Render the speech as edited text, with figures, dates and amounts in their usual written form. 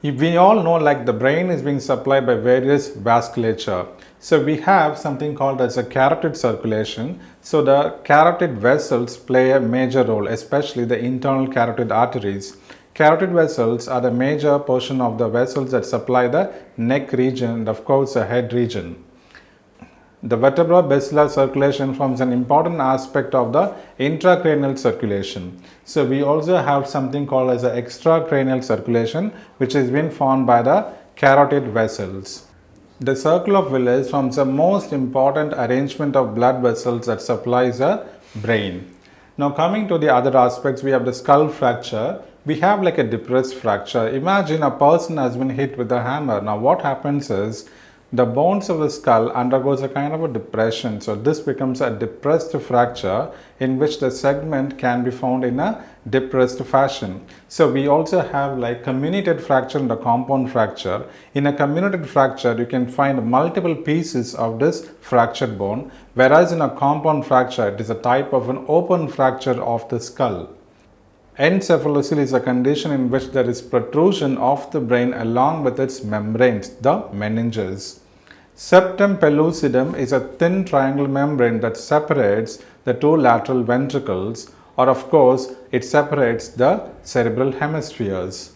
We all know like the brain is being supplied by various vasculature. So we have something called as a carotid circulation. So the carotid vessels play a major role, especially the internal carotid arteries. Carotid vessels are the major portion of the vessels that supply the neck region and of course the head region. The vertebro-basilar circulation forms an important aspect of the intracranial circulation. So we also have something called as the extracranial circulation, which has been formed by the carotid vessels. The Circle of Willis forms the most important arrangement of blood vessels that supplies the brain. Now coming to the other aspects, we have the skull fracture. We have like a depressed fracture. Imagine a person has been hit with a hammer. Now what happens is the bones of the skull undergoes a kind of a depression. So this becomes a depressed fracture in which the segment can be found in a depressed fashion. So we also have like comminuted fracture and a compound fracture. In a comminuted fracture, you can find multiple pieces of this fractured bone, whereas in a compound fracture, it is a type of an open fracture of the skull. Encephalocele is a condition in which there is protrusion of the brain along with its membranes, the meninges. Septum Pellucidum is a thin triangle membrane that separates the two lateral ventricles, or of course, it separates the cerebral hemispheres.